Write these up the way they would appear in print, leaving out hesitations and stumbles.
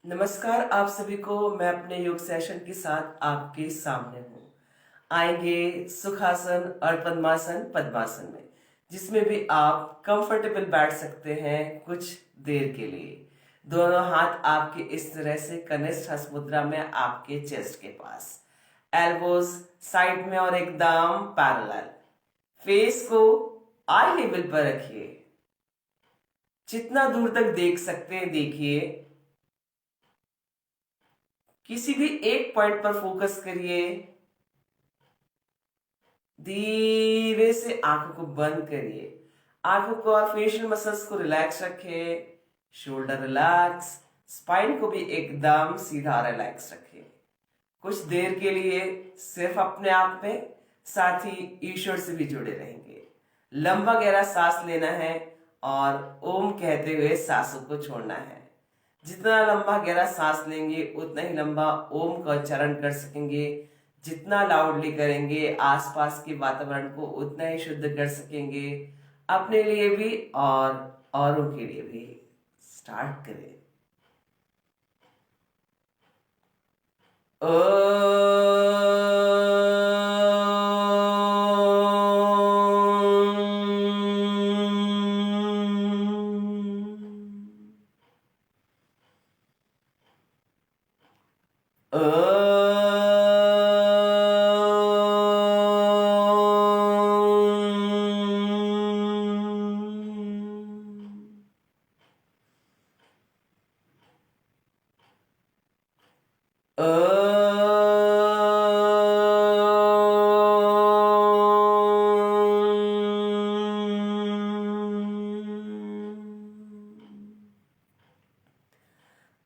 नमस्कार आप सभी को। मैं अपने योग सेशन के साथ आपके सामने हूँ। आएंगे सुखासन और पद्मासन पद्मासन में, जिसमें भी आप कंफर्टेबल बैठ सकते हैं कुछ देर के लिए। दोनों हाथ आपके इस तरह से कनिष्ठ हस्त मुद्रा में आपके चेस्ट के पास, एल्बोज साइड में और एकदम पैरेलल। फेस को आई लेवल पर रखिए, जितना दूर तक देख सकते हैं देखिए। किसी भी एक पॉइंट पर फोकस करिए। धीरे से आंखों को बंद करिए। आंखों को और फेशियल मसल्स को रिलैक्स रखें। शोल्डर रिलैक्स, स्पाइन को भी एकदम सीधा रिलैक्स रखें। कुछ देर के लिए सिर्फ अपने आप में, साथ ही ईश्वर से भी जुड़े रहेंगे। लंबा गहरा सांस लेना है और ओम कहते हुए सांसों को छोड़ना है। जितना लंबा गहरा सांस लेंगे उतना ही लंबा ओम का उच्चारण कर सकेंगे। जितना लाउडली करेंगे आसपास के वातावरण को उतना ही शुद्ध कर सकेंगे, अपने लिए भी और औरों के लिए भी। स्टार्ट करें।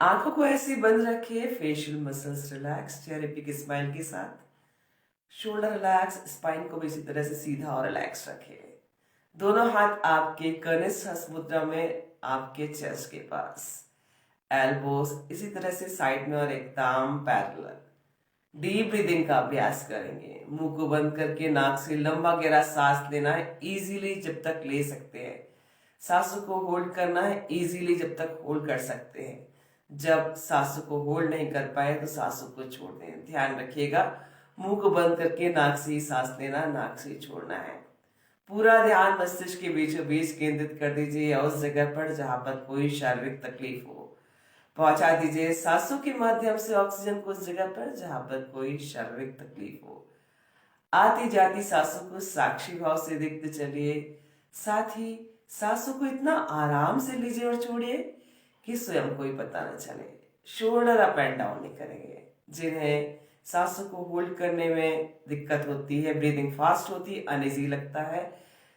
आंखों को ऐसे ही बंद रखिए, फेशियल मसल्स रिलैक्स, चेहरे पे की स्माइल के साथ। शोल्डर रिलैक्स, स्पाइन को भी इसी तरह से सीधा और रिलैक्स रखिए। दोनों हाथ आपके कनिष्ठ हस्त मुद्रा में आपके चेस्ट के पास, एल्बोस इसी तरह से साइड में और एकदम पैरेलल। डीप ब्रीदिंग का अभ्यास करेंगे। मुंह को बंद करके नाक से लंबा गहरा सांस लेना है, इजीली जब तक ले सकते हैं। सांसों को होल्ड करना है, इजीली जब तक होल्ड कर सकते हैं। जब सांसों को होल्ड नहीं कर पाए तो सांसों को छोड़ दें। ध्यान रखिएगा, मुंह को बंद करके नाक से ही सांस लेना, नाक से ही छोड़ना है। पूरा ध्यान मस्तिष्क के बीचों बीच केंद्रित कर दीजिए, या उस जगह पर जहां पर कोई शारीरिक तकलीफ हो। पहुंचा दीजिए सांसों के माध्यम से ऑक्सीजन को उस जगह पर जहां पर कोई शारीरिक तकलीफ हो। आती जाती सांसों को साक्षी भाव से देखते चलिए। साथ ही सांसों को इतना आराम से लीजिए और छोड़िए कि स्वयं को ही पता न चले। शोल्डर अप एंड डाउन नहीं करेंगे। जिन्हें सांसों को होल्ड करने में दिक्कत होती है, ब्रीदिंग फास्ट होती है, अनइजी लगता है,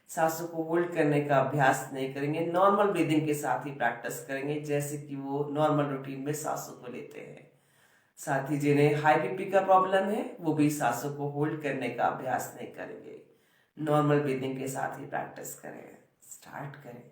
सांसों को होल्ड करने का अभ्यास नहीं करेंगे। नॉर्मल ब्रीदिंग के साथ ही प्रैक्टिस करेंगे, जैसे कि वो नॉर्मल रूटीन में सांसों को लेते हैं। साथ ही जिन्हें हाई बीपी का प्रॉब्लम है वो भी सांसों को होल्ड करने का अभ्यास नहीं करेंगे। नॉर्मल ब्रीदिंग के साथ ही प्रैक्टिस करें। स्टार्ट करें।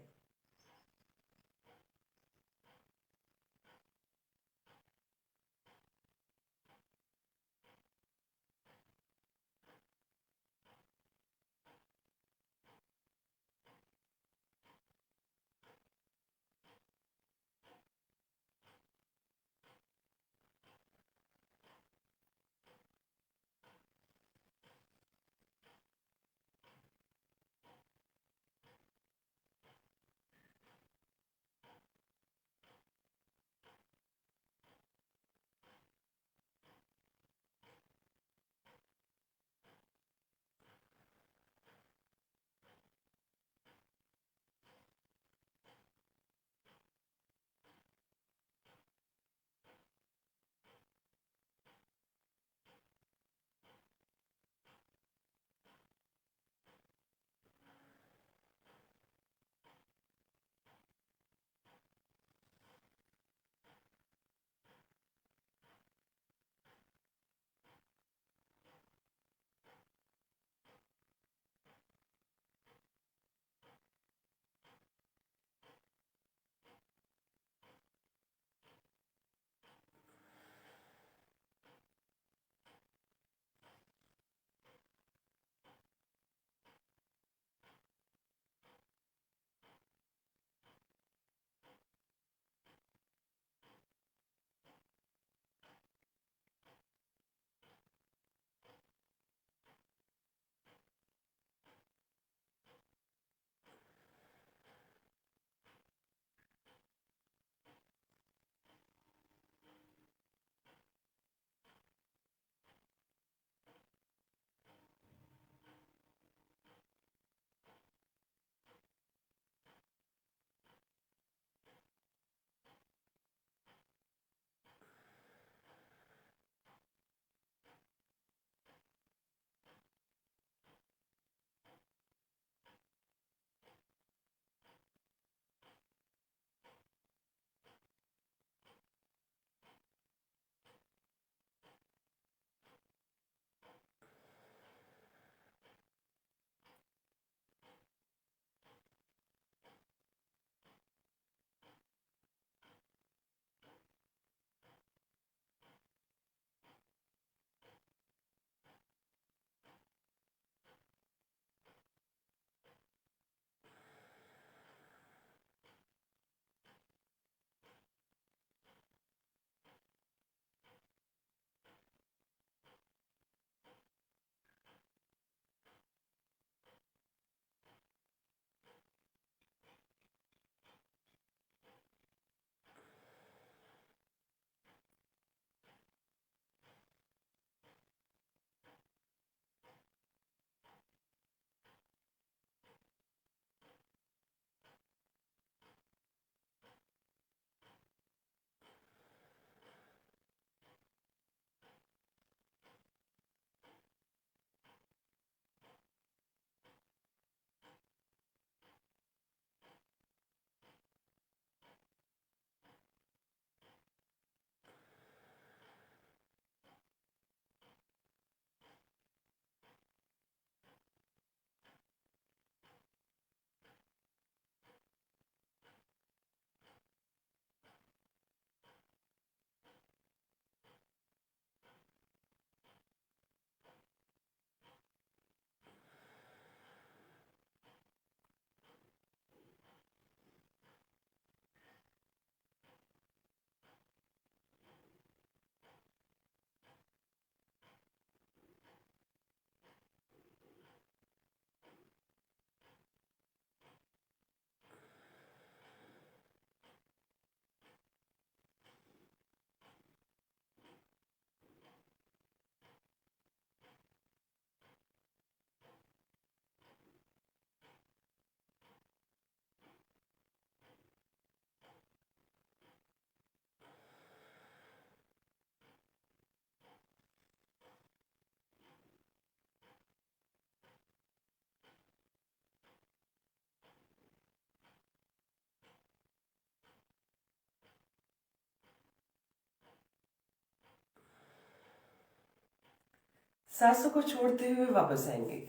सांसों को छोड़ते हुए वापस आएंगे।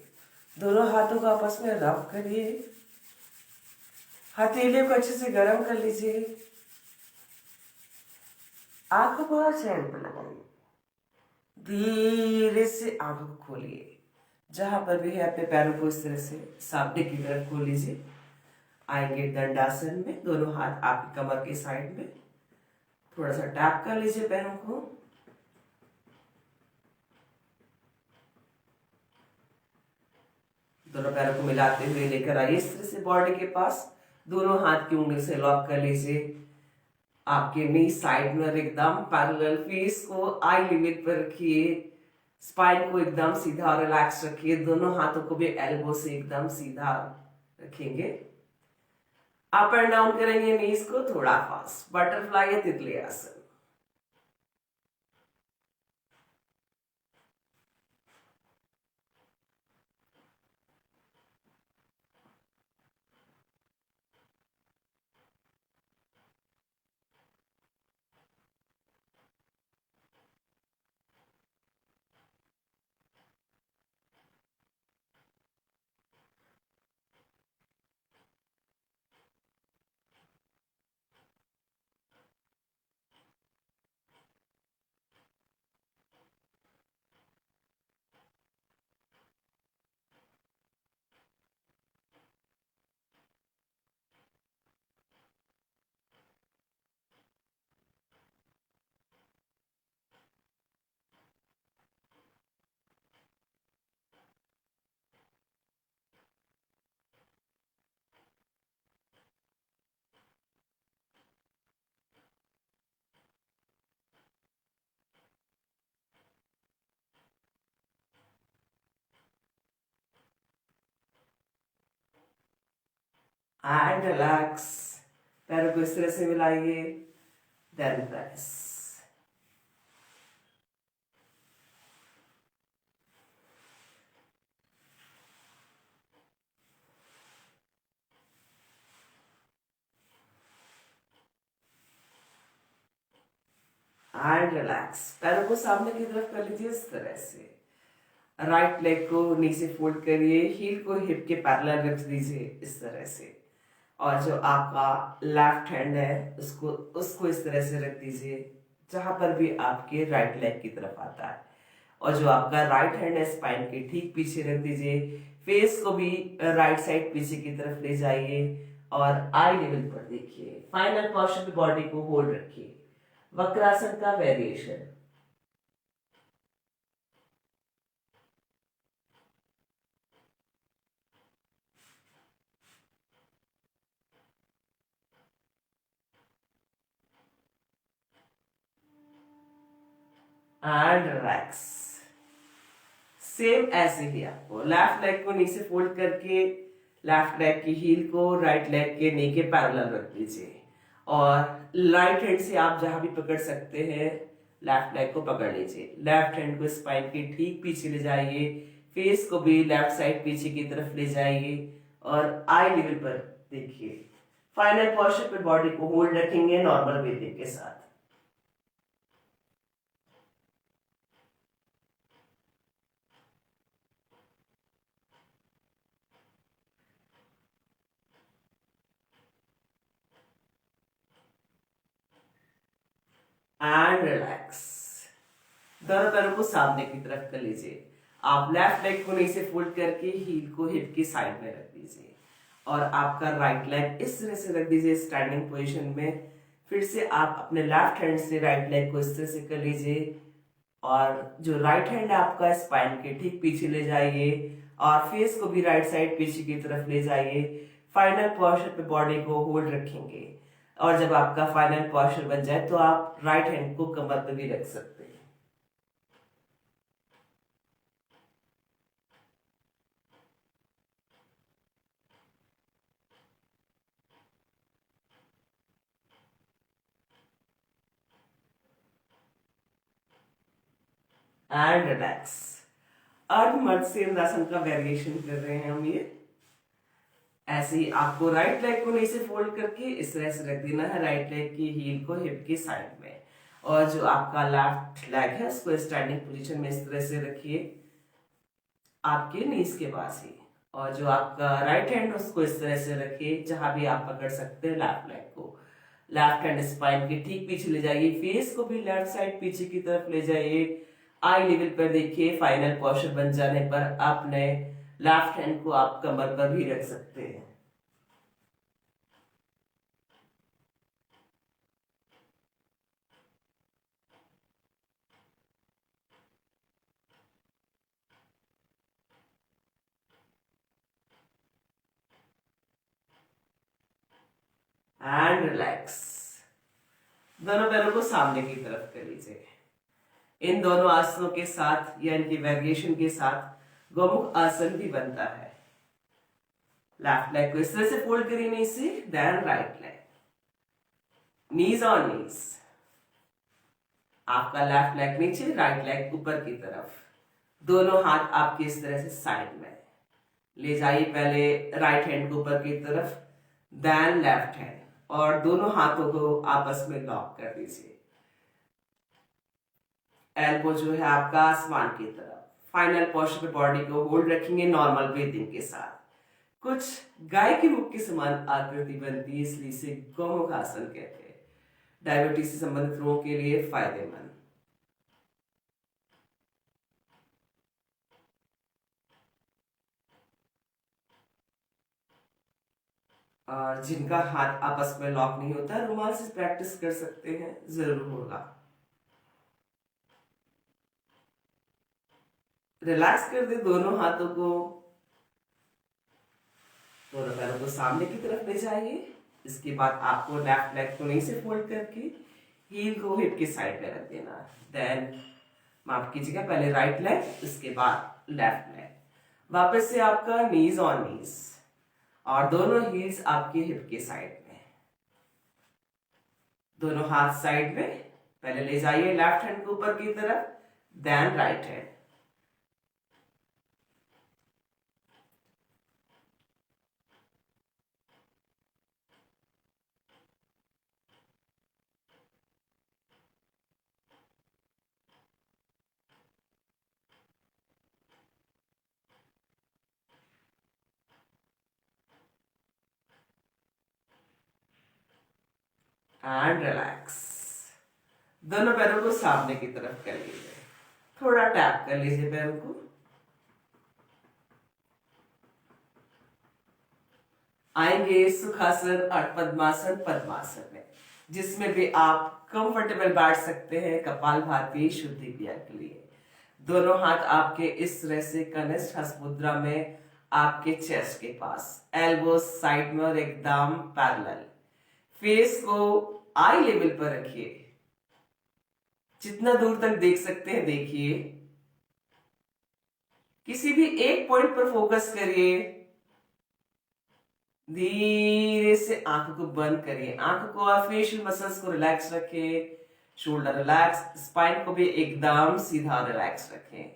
दोनों हाथों को आपस में रब करिए। हथेलियों को अच्छे से गर्म कर लीजिए। आंखों को चैन पर लगाइए। धीरे से आंखों को खोलिए। जहां पर भी है अपने पैरों को इस तरह से सामने की तरफ खोल लीजिए। आएंगे दंडासन में। दोनों हाथ आपकी कमर के साइड में, थोड़ा सा टैप कर लीजिए पैरों को। दोनों पैरों को मिलाते हुए लेकर आइए इस तरह से बॉडी के पास। दोनों हाथ की उंगली से लॉक कर लीजिए। आपके नी साइड में एकदम पैरेलल, फेस को आई लेवल पर रखिए। स्पाइन को एकदम सीधा और रिलैक्स रखिए। दोनों हाथों को भी एल्बो से एकदम सीधा रखेंगे। अप एंड डाउन करेंगे नीज को थोड़ा फास्ट। बटरफ्लाई या तितली आसन। And relax. पैरों को इस तरह से मिलाइए। Then press. And relax. पैरों को सामने की तरफ कर लीजिए इस तरह से। राइट लेग को नीचे फोल्ड करिए। हील को हिप के पैरेलल रख दीजिए इस तरह से। और जो आपका लेफ्ट हैंड है उसको उसको इस तरह से रख दीजिए जहां पर भी आपके राइट लेग की तरफ आता है। और जो आपका राइट हैंड है स्पाइन के ठीक पीछे रख दीजिए। फेस को भी राइट साइड पीछे की तरफ ले जाइए और आई लेवल पर देखिए। फाइनल पोस्चर पे बॉडी को होल्ड रखिए। वक्रासन का वेरिएशन। And relax. सेम ऐसे ही आपको लेफ्ट लेग को नीचे फोल्ड करके लेफ्ट लेग की हील को राइट लेग के नी के पैरेलल रख दीजिए। और राइट हैंड से आप जहां भी पकड़ सकते हैं लेफ्ट लेग को पकड़ लीजिए। लेफ्ट हैंड को स्पाइन के ठीक पीछे ले जाइए। फेस को भी लेफ्ट साइड पीछे की तरफ ले जाइए और आई लेवल पर देखिए। फाइनल पोस्चर पे बॉडी को होल्ड रखेंगे नॉर्मल ब्रीथिंग के साथ। And relax. दोनों पैरों को सामने की तरफ कर लीजिए। आप लेफ्ट लेग को नीचे फोल्ड करके हील को हिप की साइड में रख दीजिए और आपका राइट लेग इस तरह से रख दीजिए स्टैंडिंग पोजीशन में। फिर से आप अपने लेफ्ट हैंड से राइट लेग को इस तरह से कर लीजिए और जो राइट हैंड है आपका स्पाइन के ठीक पीछे ले जाइए और फेस को भी राइट साइड पीछे की तरफ ले जाइए। फाइनल पोस्चर पे बॉडी को होल्ड रखेंगे और जब आपका फाइनल पोस्चर बन जाए तो आप राइट हैंड को कमर पे भी रख सकते हैं। And relax. अर्ध मत्स्येंद्रासन का वेरिएशन कर रहे हैं हम ये। ऐसे ही आपको राइट लेग को नीचे फोल्ड करके इस तरह से रख देना है। राइट लेग की हील को हिप की साइड में और जो आपका लेफ्ट लेग है उसको स्टैंडिंग पोजीशन में इस तरह से रखिए आपके नीज के पास ही, और जो आपका राइट हैंड उसको इस तरह से रखिए जहां भी आप पकड़ सकते हैं लेफ्ट लेग को। लेफ्ट हैंड स्पाइन के ठीक पीछे ले जाइए, फेस को भी लेफ्ट साइड पीछे की तरफ ले जाइए। आई लेवल पर देखिए। फाइनल पोस्चर बन जाने पर अपने लेफ्ट हैंड को आप कमर पर भी रख सकते हैं। And relax. दोनों पैरों को सामने की तरफ कर लीजिए। इन दोनों आसनों के साथ या इनकी वेरिएशन के साथ गोमुख आसन भी बनता है। लेफ्ट लेग को इस तरह से फोल्ड करिए नीचे, then right leg, knees on knees. आपका लेफ्ट लेग नीचे, राइट लेग ऊपर की तरफ। दोनों हाथ आपके इस तरह से साइड में ले जाइए। पहले राइट हैंड को ऊपर की तरफ, देन लेफ्ट हैंड, और दोनों हाथों को आपस में लॉक कर दीजिए। एल्बो जो है आपका आसमान की तरफ। फाइनल पोस्चर पे बॉडी को होल्ड रखेंगे नॉर्मल ब्रीथिंग के साथ। कुछ गाय के मुख के समान आकृति बनती है, इसलिए इसे गौमुख आसन कहते हैं। डायबिटीज से संबंधित रोगों के लिए फायदेमंद। और जिनका हाथ आपस में लॉक नहीं होता, रुमाल से प्रैक्टिस कर सकते हैं, जरूर होगा। रिलैक्स कर दे दोनों हाथों को। दोनों पैरों को सामने की तरफ ले जाइए। इसके बाद आपको लेफ्ट लेग को नीचे से फोल्ड करके हील को हिप के साइड में रख देना। देन माफ कीजिएगा, पहले राइट लेग, इसके बाद लेफ्ट लेग। वापस से आपका नीज ऑन नीज, और दोनों हील्स आपके हिप के साइड में। दोनों हाथ साइड में। पहले ले जाइए लेफ्ट हैंड को ऊपर की तरफ, then right hand. And relax. दोनों पैरों को सामने की तरफ कर लीजिए। थोड़ा टैप कर लीजिए पैरों को। आएंगे सुखासन और पद्मासन पद्मासन में, जिसमें भी आप कंफर्टेबल बैठ सकते हैं कपालभाति शुद्धि क्रिया के लिए। दोनों हाथ आपके इस तरह से कनिष्ठ हस्त मुद्रा में, आपके चेस्ट के पास, एल्बो साइड में और एकदम पैरेलल। फेस को आई लेवल पर रखिए। जितना दूर तक देख सकते हैं देखिए। किसी भी एक पॉइंट पर फोकस करिए। धीरे से आंखों को बंद करिए। आंखों को और फेशियल मसल्स को रिलैक्स रखें। शोल्डर रिलैक्स, स्पाइन को भी एकदम सीधा रिलैक्स रखें।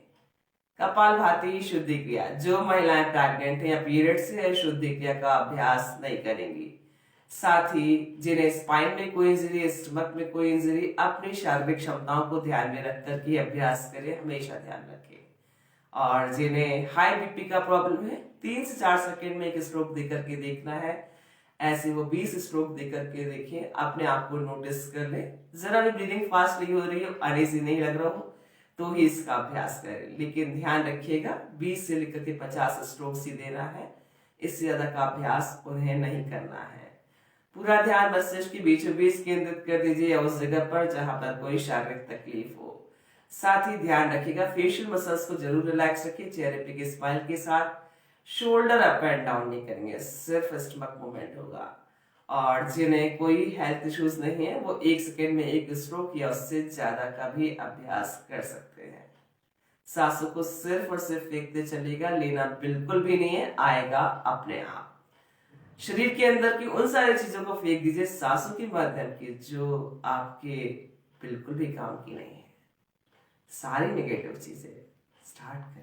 कपालभाति शुद्धि क्रिया। जो महिलाएं प्रेग्नेंट हैं या पीरियड से है, शुद्धि क्रिया का अभ्यास नहीं करेंगी। साथ ही जिन्हें स्पाइन में कोई इंजरी, स्टमक में कोई इंजरी, अपनी शारीरिक क्षमताओं को ध्यान में रखकर के अभ्यास करें, हमेशा ध्यान रखें। और जिन्हें हाई बीपी का प्रॉब्लम है, 3 से 4 सेकेंड में एक स्ट्रोक देकर के देखना है। ऐसे वो 20 स्ट्रोक देकर के देखिए, अपने आप को नोटिस कर ले। जरा भी ब्रीदिंग फास्ट नहीं हो रही हो, अनईजी नहीं लग रहा हो, तो ही इसका अभ्यास करें। लेकिन ध्यान रखिएगा 20 से लेकर के 50 स्ट्रोक ही देना है। इससे ज्यादा का अभ्यास उन्हें नहीं करना है। पूरा ध्यान मस्तिष्क के बीचों बीच केंद्रित कर दीजिए, उस जगह पर जहां पर कोई शारीरिक तकलीफ हो। साथ ही ध्यान रखिएगा फेशियल मसल्स को जरूर रिलैक्स रखिए, चेहरे पे की स्माइल के साथ। शोल्डर अप एंड डाउन नहीं करेंगे, सिर्फ स्टमक मूवमेंट होगा। और जिन्हें कोई हेल्थ इश्यूज नहीं है, वो 1 सेकेंड में एक स्ट्रोक या उससे ज्यादा का भी अभ्यास कर सकते हैं। सांसों को सिर्फ और सिर्फ फेंकते चलेगा, लेना बिल्कुल भी नहीं है, आएगा अपने आप। शरीर के अंदर की उन सारी चीजों को फेंक दीजिए सांसों के माध्यम की, जो आपके बिल्कुल भी काम की नहीं है। सारी नेगेटिव चीजें स्टार्ट करें।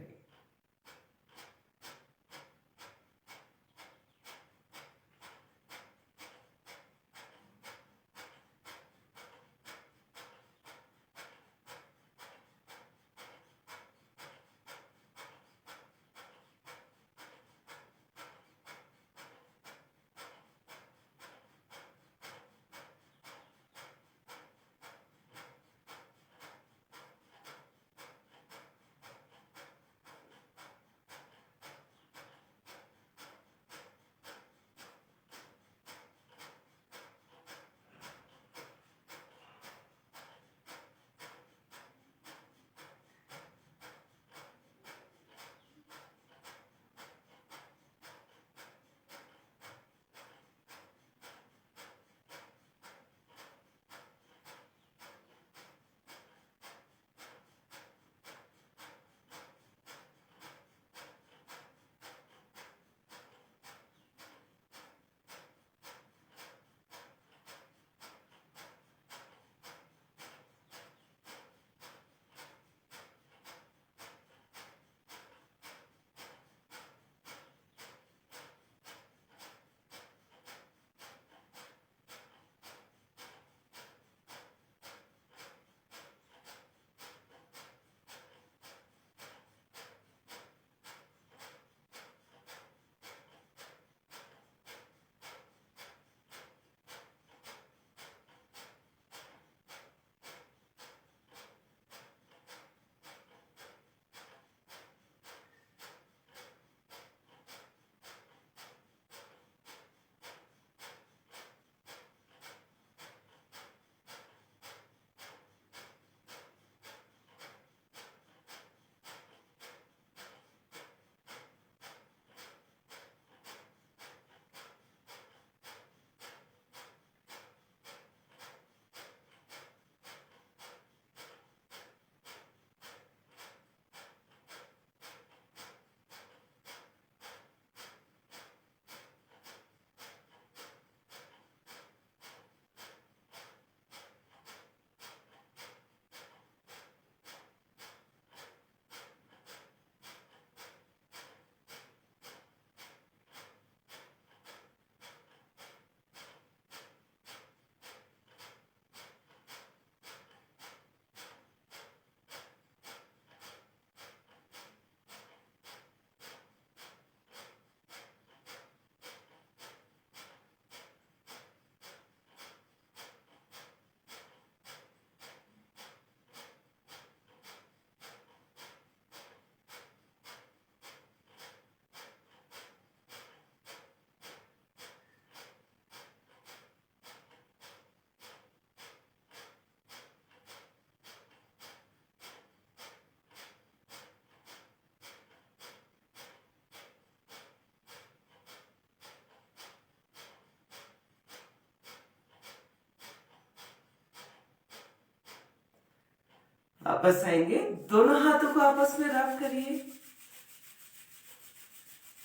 वापस आएंगे, दोनों हाथों को आपस में रब करिए,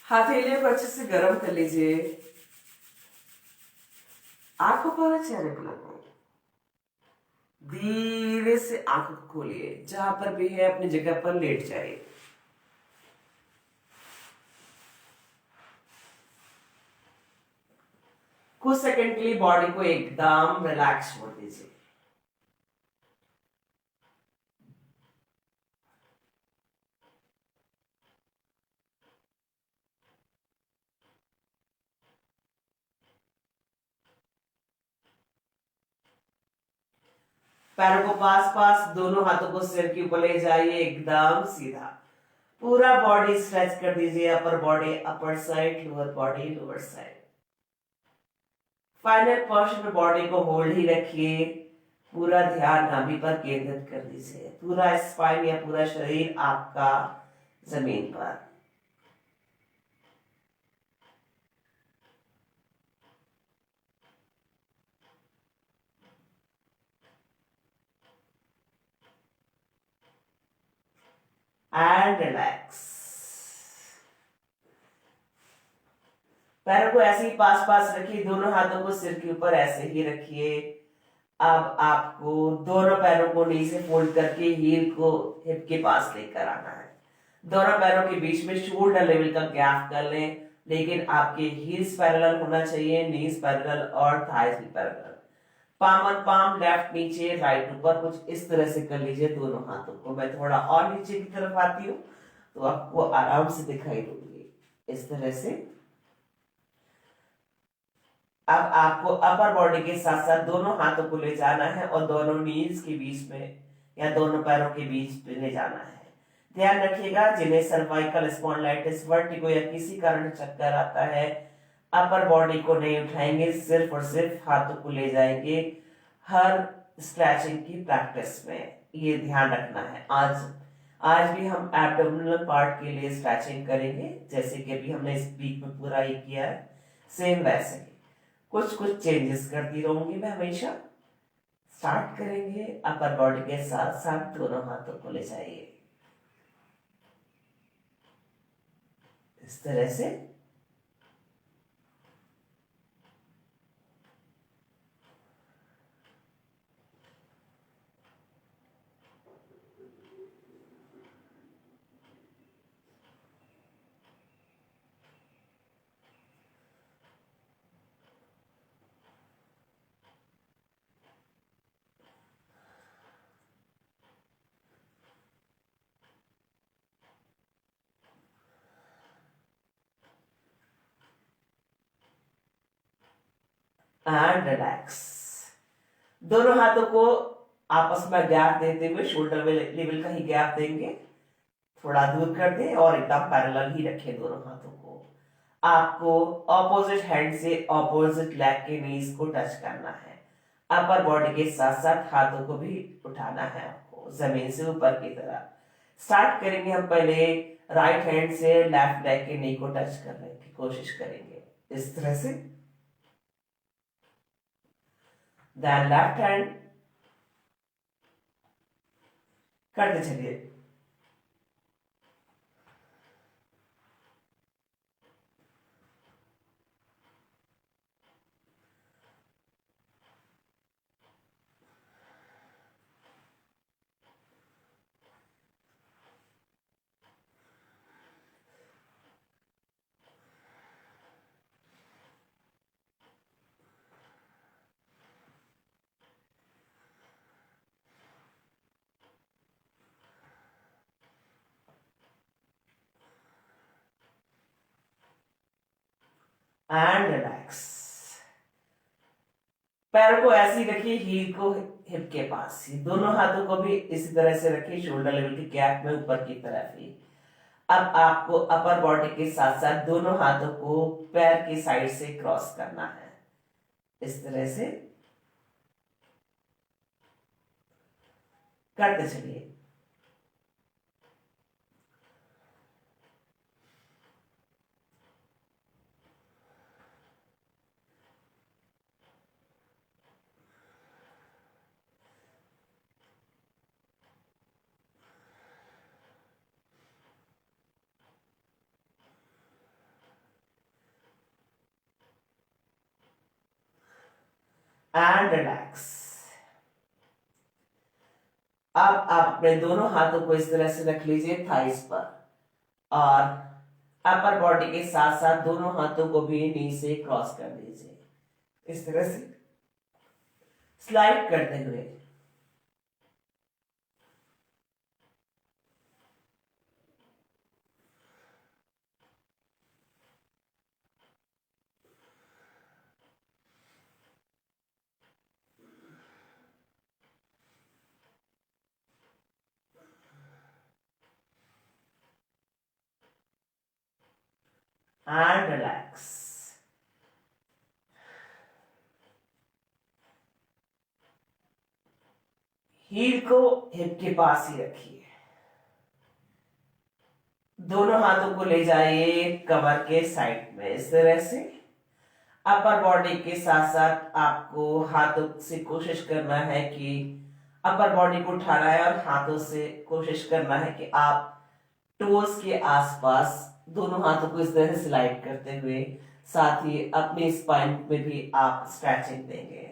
हथेलियों को अच्छे से गर्म कर लीजिए, आंखों पर चेहरे को लगाइए, धीरे से आंखों को खोलिए, जहां पर भी है अपनी जगह पर लेट जाइए। कुछ सेकंड के लिए बॉडी को एकदम रिलैक्स छोड़ दीजिए। पैरों को पास पास, दोनों हाथों को सिर के ऊपर ले जाइए, एकदम सीधा। पूरा बॉडी स्ट्रेच कर दीजिए, upper body upper side, lower body lower side. Final portion में बॉडी को होल्ड ही रखिए, पूरा ध्यान नाभि पर केंद्रित कर दीजिए, पूरा स्पाइन या पूरा शरीर आपका जमीन पर। And relax. पैरों को ऐसे ही पास पास रखिए, दोनों हाथों को सिर के ऊपर ऐसे ही रखिए। अब आपको दोनों पैरों को नी से फोल्ड करके हील को हिप के पास लेकर आना है। दोनों पैरों के बीच में शोल्डर लेवल का गैप कर लें, लेकिन आपके हील्स पैरेलल होना चाहिए, नीज पैरेलल और थाइज भी parallel. Palm on palm, left नीचे राइट ऊपर, कुछ इस तरह से कर लीजिए दोनों हाथों को। मैं थोड़ा और नीचे की तरफ आती हूँ तो आपको आराम से दिखाई दूंगी, इस तरह से। अब आपको अपर बॉडी के साथ साथ दोनों हाथों को ले जाना है और दोनों नीज के बीच में या दोनों पैरों के बीच में ले जाना है। ध्यान रखिएगा, जिन्हें सर्वाइकल स्पॉन्डिलाइटिस, वर्टिगो या किसी कारण चक्कर आता है, अपर बॉडी को नहीं उठाएंगे, सिर्फ और सिर्फ हाथों को ले जाएंगे हर स्ट्रेचिंग की प्रैक्टिस में। ये ध्यान रखना है। आज भी हम एब्डोमिनल पार्ट के लिए स्ट्रेचिंग करेंगे, जैसे कि अभी हमने इस वीक में पूरा ये किया है, सेम वैसे ही कुछ कुछ चेंजेस करती रहूंगी मैं हमेशा। स्टार्ट करेंगे, अपर बॉडी के साथ साथ दोनों हाथों को ले जाइए, इस तरह से। And relax. दोनों हाथों को आपस में गैप देते हुए शोल्डर लेवल का ही गैप देंगे, थोड़ा दूर कर दें और एकदम पैरेलल ही रखें दोनों हाथों को। आपको ऑपोजिट हैंड से ऑपोजिट लेग के नीज को टच करना है। अपर बॉडी के साथ साथ हाथों को भी उठाना है आपको जमीन से ऊपर की तरफ। स्टार्ट करेंगे हम पहले राइट हैंड से लेफ्ट लेग के नी को टच करने की कोशिश करेंगे, इस तरह से। देन लेफ्ट हैंड करते चलिए। And relax. पैर को ऐसे ही रखिए, हील को हिप के पास ही, दोनों हाथों को भी इसी तरह से रखिए, शोल्डर लेवल के गैप में ऊपर की तरफ ही। अब आपको अपर बॉडी के साथ साथ दोनों हाथों को पैर की साइड से क्रॉस करना है, इस तरह से करते चलिए। And relax. अब आप अपने दोनों हाथों को इस तरह से रख लीजिए थाइस पर, और अपर बॉडी के साथ साथ दोनों हाथों को भी नी से क्रॉस कर दीजिए, इस तरह से स्लाइड करते हुए। And relax. हील को हिप के पास ही रखिए, दोनों हाथों को ले जाइए कमर के साइड में इस तरह से। अपर बॉडी के साथ साथ आपको हाथों से कोशिश करना है कि अपर बॉडी को उठाना है, और हाथों से कोशिश करना है कि आप टोस के आसपास दोनों हाथों को इस तरह से स्लाइड करते हुए, साथ ही अपने स्पाइन में भी आप स्ट्रेचिंग देंगे।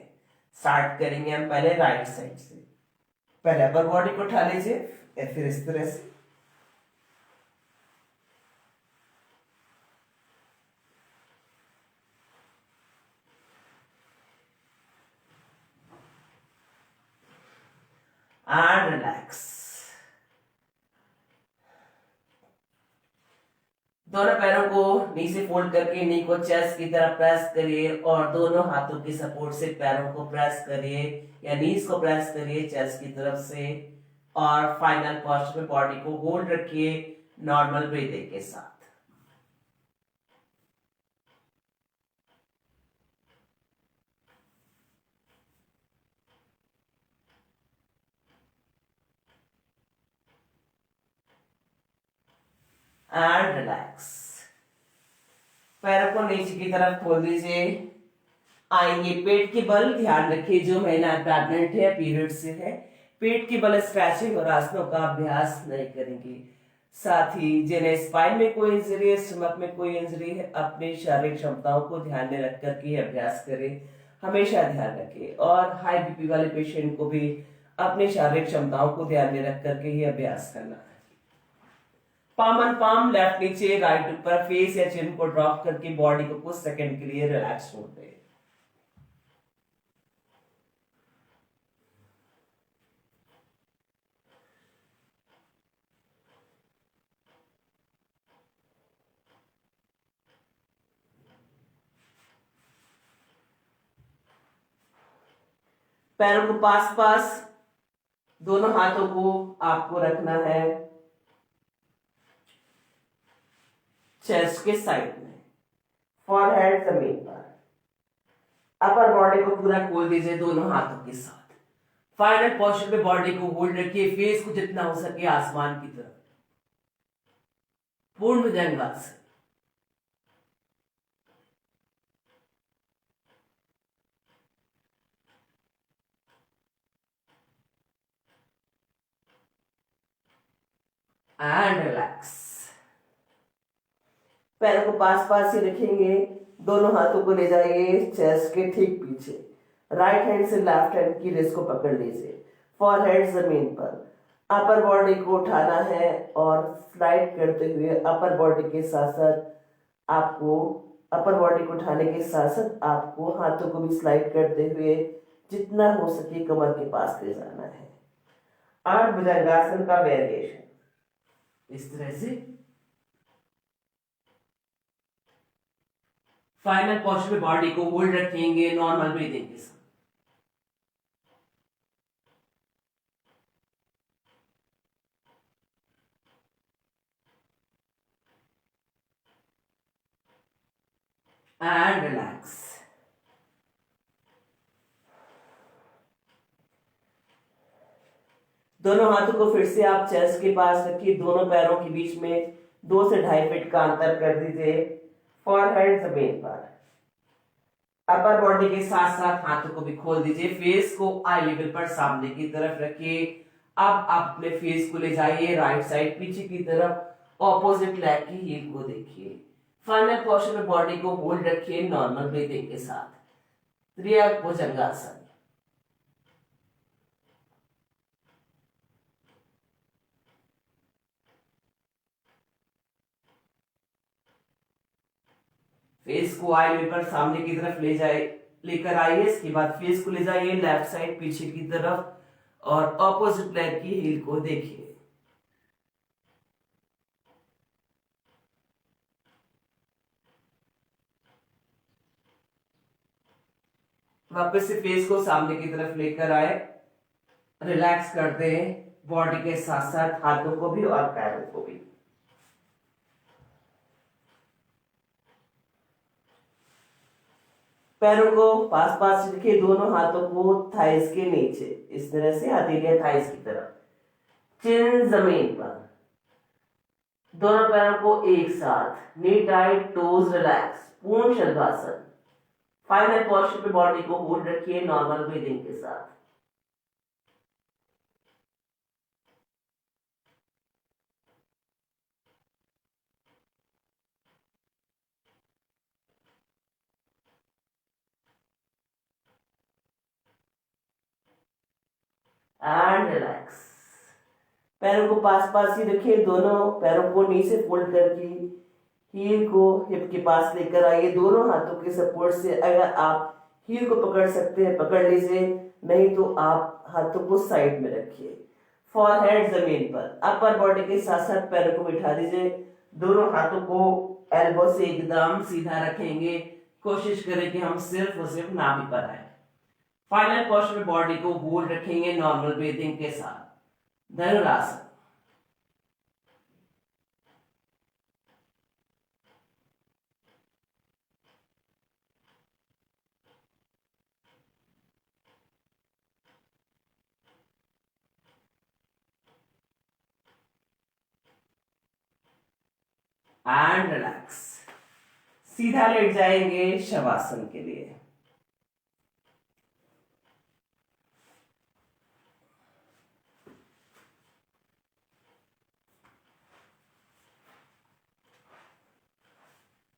स्टार्ट करेंगे हम पहले राइट साइड से। पहले अपर बॉडी को उठा लीजिए, फिर इस तरह से एंड रिलैक्स। दोनों पैरों को नीचे फोल्ड करके नी को चेस्ट की तरफ प्रेस करिए, और दोनों हाथों की सपोर्ट से पैरों को प्रेस करिए या नीज को प्रेस करिए चेस्ट की तरफ से, और फाइनल पोस्चर में बॉडी को होल्ड रखिए नॉर्मल ब्रीदिंग के साथ। And relax. पैरों को नीचे की तरफ खोल दीजिए, आएंगे पेट के बल। ध्यान रखिए जो महिला प्रेग्नेंट है, पीरियड से है, पेट के बल स्ट्रेचिंग और आसनों का अभ्यास नहीं करेंगे। साथ ही जिन्हें स्पाइन में कोई इंजरी है, स्टमक में कोई इंजरी है, अपनी शारीरिक क्षमताओं को ध्यान में रख करके अभ्यास करें, हमेशा ध्यान रखें। और हाई बीपी वाले पेशेंट को भी अपनी शारीरिक क्षमताओं को ध्यान में रख करके ही अभ्यास करना है। पाम ऑन पाम, लेफ्ट नीचे राइट ऊपर, फेस या चिन को ड्रॉप करके बॉडी को कुछ सेकंड के लिए रिलैक्स छोड़ दें। पैरों को पास पास दोनों हाथों को आपको रखना है चेस्ट के साइड में, फॉरहेड जमीन पर। अपर बॉडी को पूरा खोल दीजिए दोनों हाथों के साथ। फाइनल पोस्चर में बॉडी को होल्ड रखिए, फेस को जितना हो सके आसमान की तरफ, पूर्ण भुजंगासन। And relax. पैरों को पास पास ही रखेंगे, दोनों हाथों को ले जाइए चेस्ट के ठीक पीछे। राइट हैंड से लेफ्ट हैंड की रिस्ट को पकड़ लीजिए, फॉरहेड जमीन पर। अपर बॉडी को उठाना है और स्लाइड करते हुए अपर बॉडी के साथ साथ आपको, अपर बॉडी को उठाने के साथ साथ आपको हाथों को भी स्लाइड करते हुए जितना हो सके कमर के पास ले जाना है। 8 भुजंगासन का वेरिएशन इस तरह से। फाइनल पोस्चर में बॉडी को होल्ड रखेंगे नॉर्मल ब्रीदिंग के साथ। And relax. दोनों हाथों को फिर से आप चेस्ट के पास रखिए, दोनों पैरों के बीच में 2 से 2.5 फीट का अंतर कर दीजिए, फॉरहेड जमीन पर। अपर बॉडी के साथ साथ हाथों को भी खोल दीजिए, फेस को आई लेवल पर सामने की तरफ रखिए। अब आप अपने फेस को ले जाइए राइट साइड पीछे की तरफ, ऑपोजिट लेग की हील को देखिए। फाइनल पोस्चर में बॉडी को होल्ड रखिए नॉर्मल ब्रीदिंग के साथ। त्रियक भुजंगासन। फेस को आई लेकर सामने की तरफ ले जाए, लेकर आइए। इसके बाद फेस को ले जाइए लेफ्ट साइड पीछे की तरफ और ऑपोजिट लेग की हील को देखिए। वापस से फेस को सामने की तरफ लेकर आए, रिलैक्स करते हैं बॉडी के साथ साथ हाथों को भी और पैरों को भी। पैरों को पास पास रखिए, दोनों हाथों को थाइस के नीचे इस तरह से, हथेलियां थाइस की तरफ, चिन जमीन पर। दोनों पैरों को एक साथ, नी टाइट, टोज रिलैक्स, पूर्ण शलभासन। फाइनल पोस्चर पे बॉडी को होल्ड रखिए नॉर्मल ब्रीदिंग के साथ। And relax. पैरों को पास पास ही रखिए, दोनों पैरों को नीचे फोल्ड करके हील को हिप के पास लेकर आइए। दोनों हाथों के सपोर्ट से अगर आप हील को पकड़ सकते हैं पकड़ लीजिए, नहीं तो आप हाथों को साइड में रखिए। फॉरहेड जमीन पर, अपर बॉडी के साथ साथ पैरों को बिठा दीजिए। दोनों हाथों को एल्बो से एकदम सीधा रखेंगे। कोशिश करें कि हम सिर्फ और सिर्फ नाभि पर आए। फाइनल पोस्चर में बॉडी को होल्ड रखेंगे नॉर्मल ब्रीथिंग के साथ। धनुरासन। And relax. सीधा लेट जाएंगे शवासन के लिए।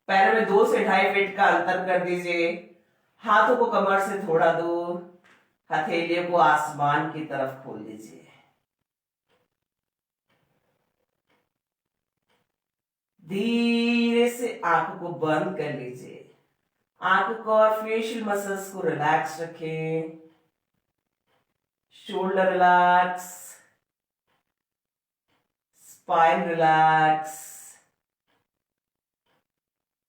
पैरों में 2 से 2.5 फीट का अंतर कर दीजिए। हाथों को कमर से थोड़ा दूर, हथेलियों को आसमान की तरफ खोल दीजिए। धीरे से आंखों को बंद कर लीजिए। आंखों को और फेशियल मसल्स को रिलैक्स रखें। शोल्डर रिलैक्स, स्पाइन रिलैक्स,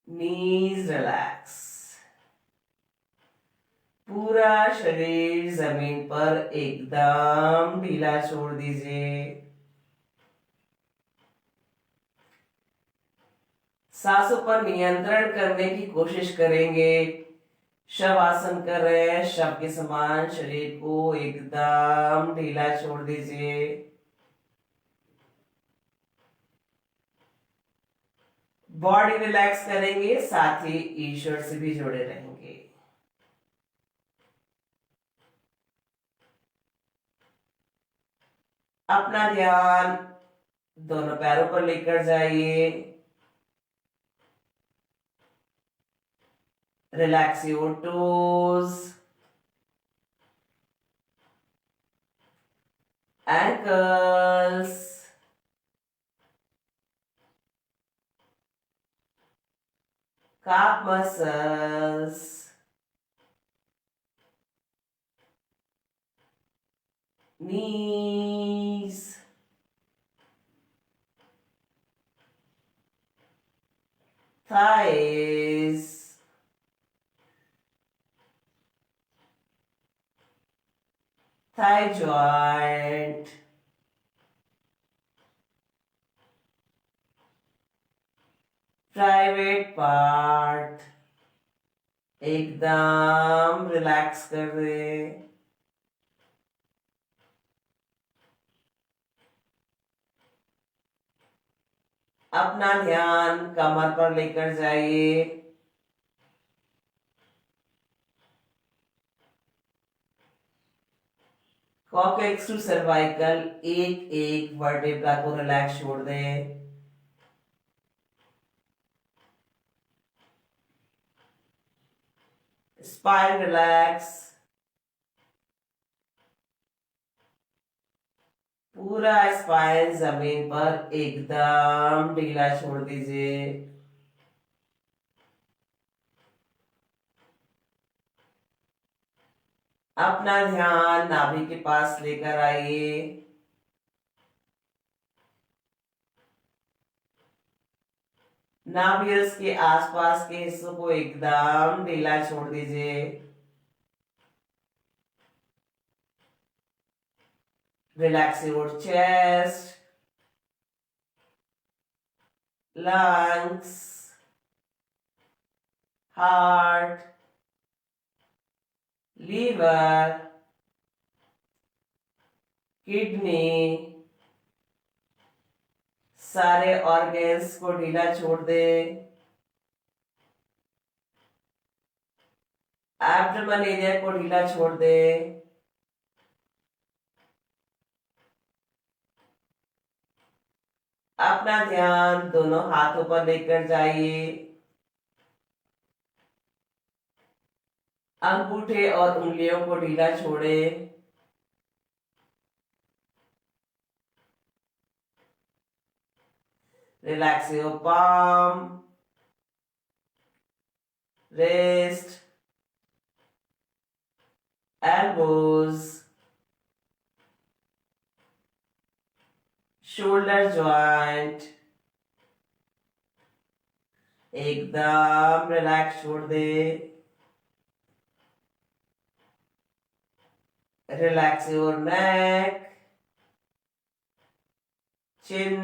नीज रिलैक्स। पूरा शरीर जमीन पर एकदम ढीला छोड़ दीजिए। सांसों पर नियंत्रण करने की कोशिश करेंगे। शवासन कर रहे हैं, शव के समान शरीर को एकदम ढीला छोड़ दीजिए। बॉडी रिलैक्स करेंगे, साथ ही ईश्वर से भी जुड़े रहेंगे। अपना ध्यान दोनों पैरों पर लेकर जाइए। Relax your toes, ankles, calf muscles, knees, thighs, thigh joint, private part एकदम रिलैक्स कर दे। अपना ध्यान कमर पर लेकर जाइए। कॉक्सिक्स टू सर्वाइकल, एक एक वर्टेब्रा को रिलैक्स छोड़ दें। स्पाइन रिलैक्स, पूरा स्पाइन जमीन पर एकदम ढीला छोड़ दीजिए। अपना ध्यान नाभि के पास लेकर आइए। नाभि और उसके आसपास के हिस्सों को एकदम ढीला छोड़ दीजिए। Relax your chest, lungs, heart, liver, kidney, सारे ऑर्गन्स को ढीला छोड़ दे। एब्डोमेन एरिया को ढीला छोड़ दे। अपना ध्यान दोनों हाथों पर लेकर जाइए। अंगूठे और उंगलियों को ढीला छोड़े। Relax your palm, wrist, elbows, shoulder joint, एकदम रिलैक्स छोड़ दे। Relax your neck, chin,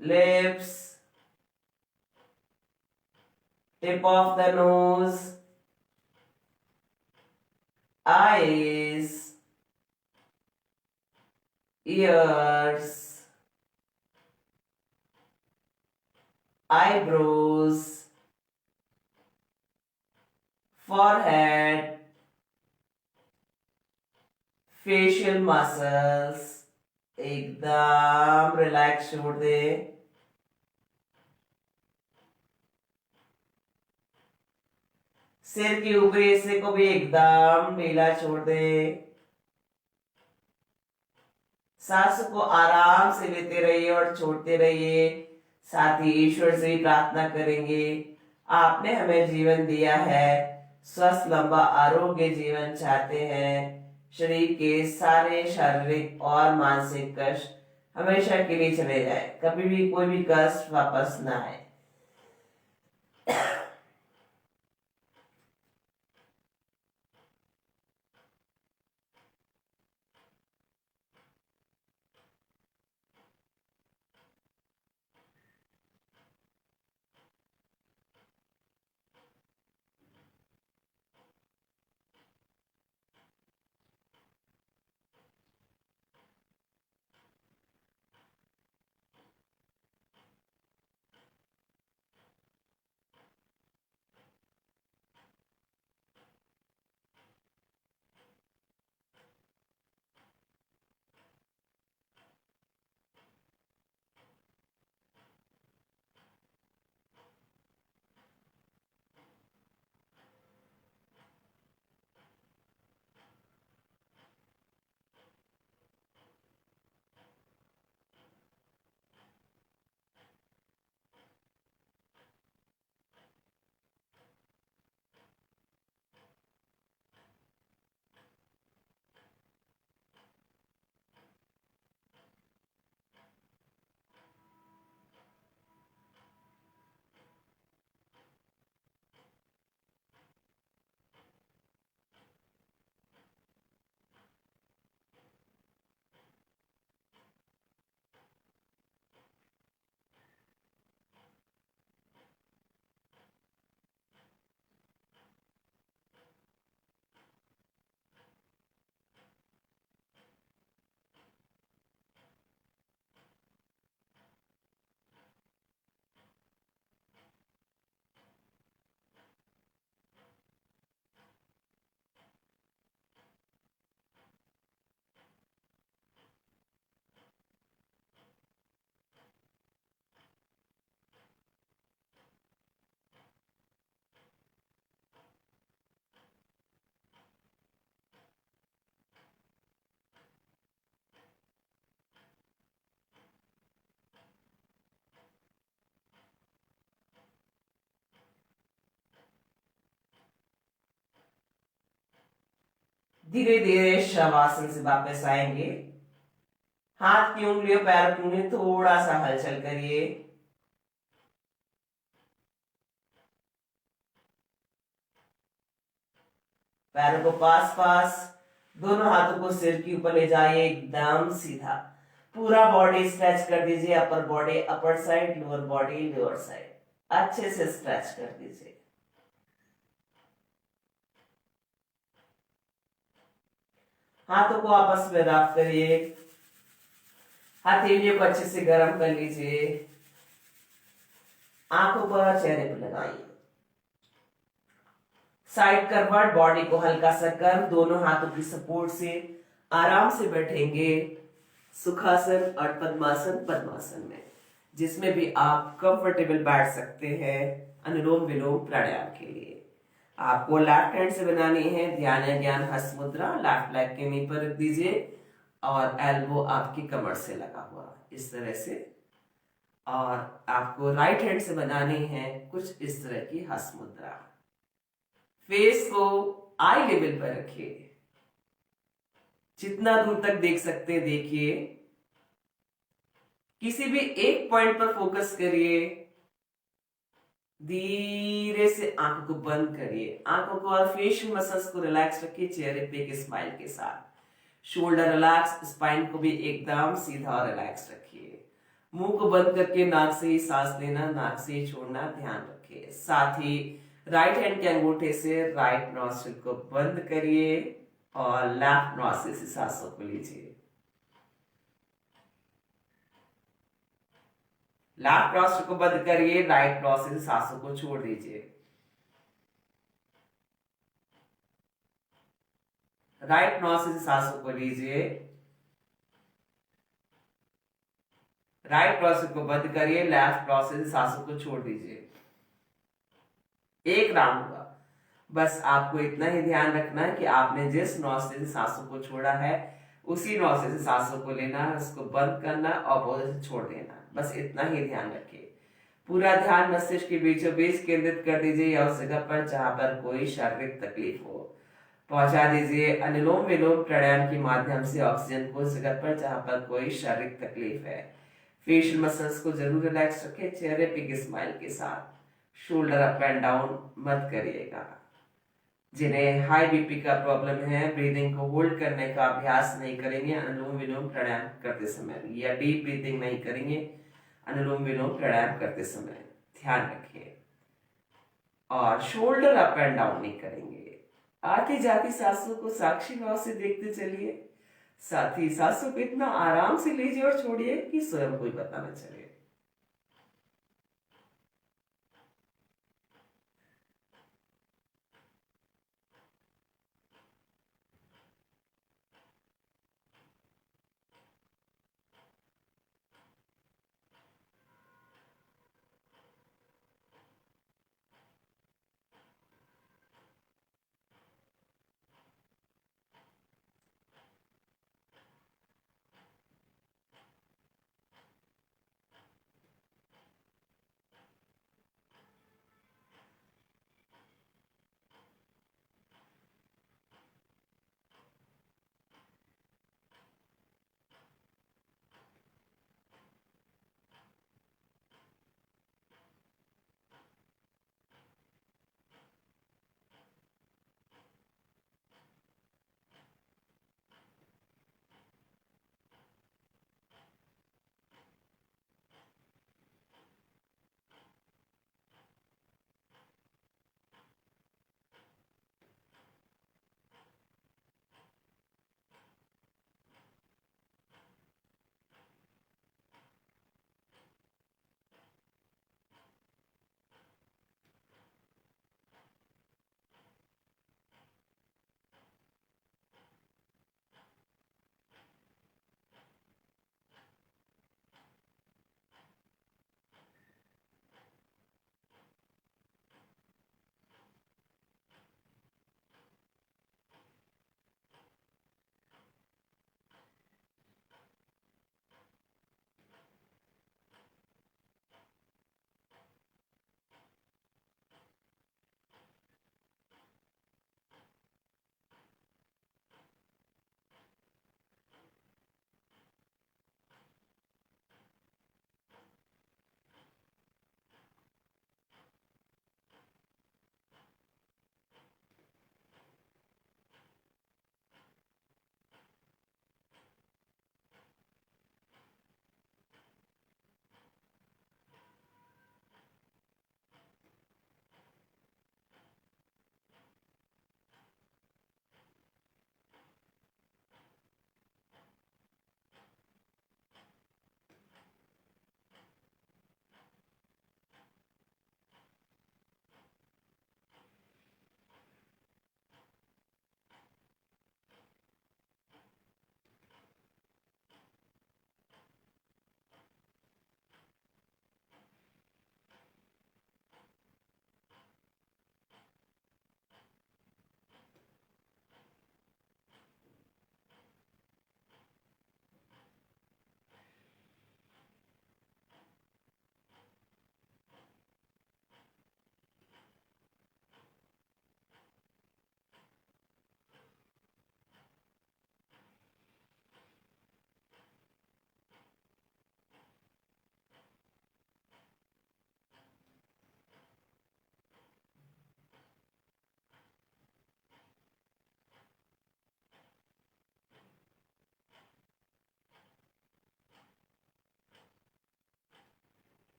lips, tip of the nose, eyes, ears, eyebrows, forehead, facial muscles, एकदम रिलैक्स छोड़ दे। सिर के ऊपरी हिस्से को भी एकदम ढीला छोड़ दे। सांस को आराम से लेते रहिए और छोड़ते रहिए। साथ ही ईश्वर से भी प्रार्थना करेंगे, आपने हमें जीवन दिया है, स्वस्थ लंबा आरोग्य जीवन चाहते हैं। शरीर के सारे शारीरिक और मानसिक कष्ट हमेशा के लिए चले जाए, कभी भी कोई भी कष्ट वापस ना आए। धीरे धीरे शवासन से वापस आएंगे। हाथ की उंगलियों पैर की उंगलियों थोड़ा सा हलचल करिए। पैरों को पास पास, दोनों हाथों को सिर के ऊपर ले जाइए एकदम सीधा। पूरा बॉडी स्ट्रेच कर दीजिए, upper body upper side, lower body lower side, अच्छे से स्ट्रेच कर दीजिए। हाथों को आपस में रब करिए, हथेलियों को अच्छे से गर्म कर लीजिए। आंखों पर चेहरे पर लगाइए। साइड करवट, बॉडी को हल्का सा कर, दोनों हाथों की सपोर्ट से आराम से बैठेंगे सुखासन और पद्मासन पद्मासन में, जिसमें भी आप कंफर्टेबल बैठ सकते हैं अनुलोम विलोम प्राणायाम के लिए। आपको लेफ्ट हैंड से बनानी है ध्यान या ज्ञान हस्त मुद्रा। लेफ्ट लेग के नी पर रख दीजिए और एल्बो आपकी कमर से लगा हुआ इस तरह से। और आपको राइट हैंड से बनानी है कुछ इस तरह की हस्त मुद्रा। फेस को आई लेवल पर रखिए, जितना दूर तक देख सकते हैं देखिए। किसी भी एक पॉइंट पर फोकस करिए। धीरे से आंखों को बंद करिए, आंखों को और फेशियल मसल्स को रिलैक्स रखिए चेहरे पे एक स्माइल के साथ। शोल्डर रिलैक्स, स्पाइन को भी एकदम सीधा और रिलैक्स रखिए। मुंह को बंद करके नाक से ही सांस लेना, नाक से ही छोड़ना ध्यान रखिए। साथ ही राइट हैंड के अंगूठे से राइट नॉस्ट्रिल को बंद करिए और लेफ्ट नॉस्ट्रिल से सांसों को लीजिए। लेफ्ट नॉस्ट्रिल को बंद करिए, राइट नॉस्ट्रिल से सांसों को छोड़ दीजिए। राइट नॉस्ट्रिल से सांसों को लीजिए, राइट नॉस्ट्रिल को बंद करिए, लेफ्ट नॉस्ट्रिल से सांसों को छोड़ दीजिए। एक राउंड हुआ। बस आपको इतना ही ध्यान रखना है कि आपने जिस नॉस्ट्रिल से सांसों को छोड़ा है उसी नॉस्ट्रिल से सांसों को लेना है, उसको बंद करना और अपोजिट से छोड़ देना। बस इतना ही ध्यान रखिए। पूरा ध्यान मस्तिष्क के बीचों बीच केंद्रित कर दीजिए या उस जगह पर जहां पर कोई शारीरिक तकलीफ हो। पहुंचा दीजिए अनुलोम विलोम प्राणायाम के माध्यम से ऑक्सीजन को उस जगह पर जहां पर कोई शारीरिक तकलीफ है। फेशियल मसल्स को जरूर रिलैक्स रखें चेहरे पे एक स्माइल के साथ। शोल्डर अप एंड डाउन मत करिएगा। जिन्हें हाई बीपी का प्रॉब्लम है, ब्रीदिंग को होल्ड करने का अभ्यास नहीं करेंगे अनुलोम विलोम प्राणायाम करते समय, या डीप ब्रीदिंग नहीं करेंगे अनुलोम विलोम प्राणायाम करते समय, ध्यान रखिए। और शोल्डर अप एंड डाउन नहीं करेंगे। आती जाती सांसों को साक्षी भाव से देखते चलिए। साथ ही सांसों को इतना आराम से लीजिए और छोड़िए कि स्वयं कोई पता न चले।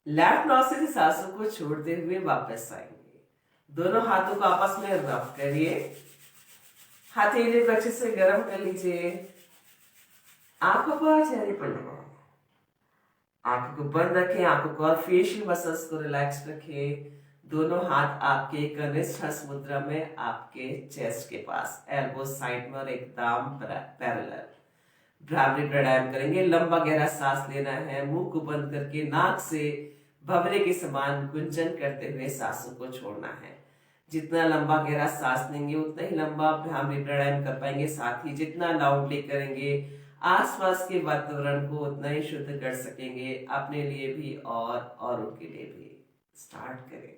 लेफ्ट नॉज से सांसों को छोड़ते हुए वापस आएंगे। दोनों हाथों को आपस में रब करिए। हथेली को अच्छे से गर्म कर लीजिए। आंखों को चेहरे पर लगाएं। आंखों को बंद रखें। आंखों को और फेशियल मसल्स को रिलैक्स रखें। दोनों हाथ आपके कनिष्ठ हस्त मुद्रा में आपके चेस्ट के पास, एल्बो साइड में और एकदम पैरेलल। भ्रामरी प्राणायाम करेंगे। लंबा गहरा सांस लेना है। मुंह को बंद करके नाक से भंवरे के समान गुंजन करते हुए सांसों को छोड़ना है। जितना लंबा गहरा सांस लेंगे उतना ही लंबा भ्रामरी प्राणायाम कर पाएंगे। साथ ही जितना लाउडली करेंगे आसपास के वातावरण को उतना ही शुद्ध कर सकेंगे, अपने लिए भी और औरों के लिए भी। स्टार्ट करें।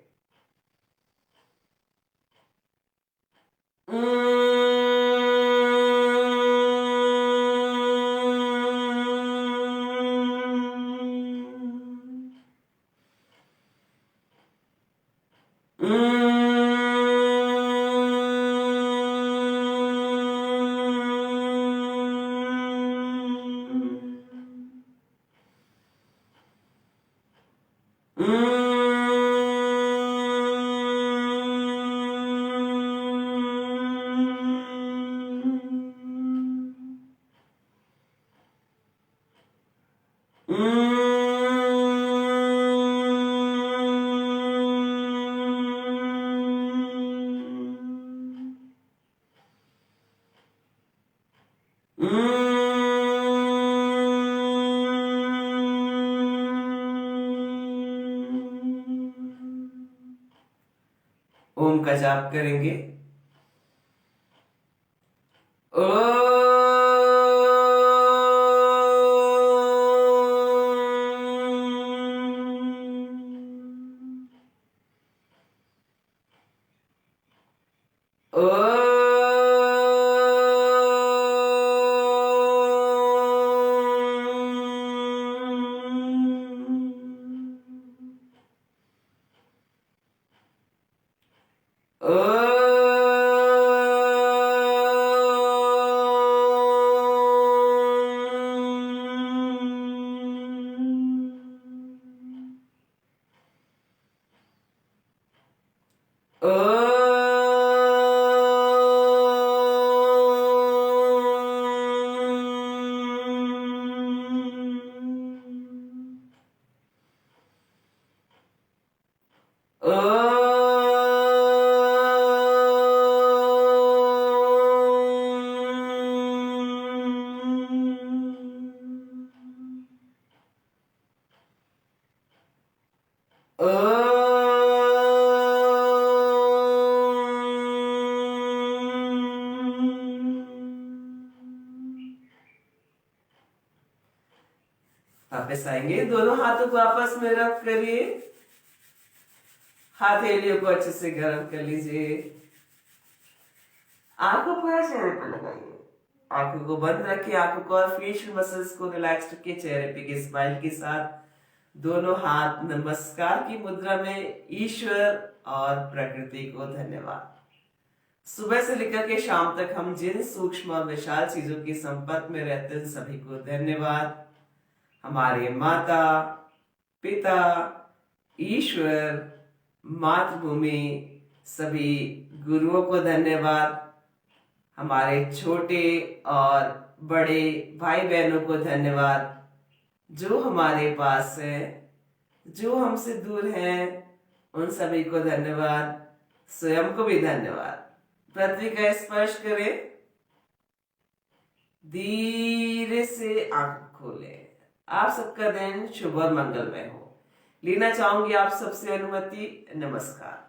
ओम का जाप करेंगे। वापस आएंगे। दोनों हाथों को आपस में रख करिए। हथेलियों को अच्छे से गर्म कर लीजिए। आंखों पर चेहरे पर लगाइए। आंखों को बंद रखिए। आंखों को और फेशियल मसल्स को रिलैक्स रखिए। चेहरे पे के स्माइल के साथ दोनों हाथ नमस्कार की मुद्रा में ईश्वर और प्रकृति को धन्यवाद। सुबह से लेकर के शाम तक हम जिन सूक्ष्म और विशाल चीजों के संपर्क में रहते हैं सभी को धन्यवाद। हमारे माता पिता, ईश्वर, मातृभूमि, सभी गुरुओं को धन्यवाद। हमारे छोटे और बड़े भाई बहनों को धन्यवाद जो हमारे पास है। जो हमसे दूर हैं उन सभी को धन्यवाद। स्वयं को भी धन्यवाद। पृथ्वी का स्पर्श करें। धीरे से आंख खोलें। आप सबका दिन शुभ और मंगलमय हो। लेना चाहूंगी आप सबसे अनुमति। नमस्कार।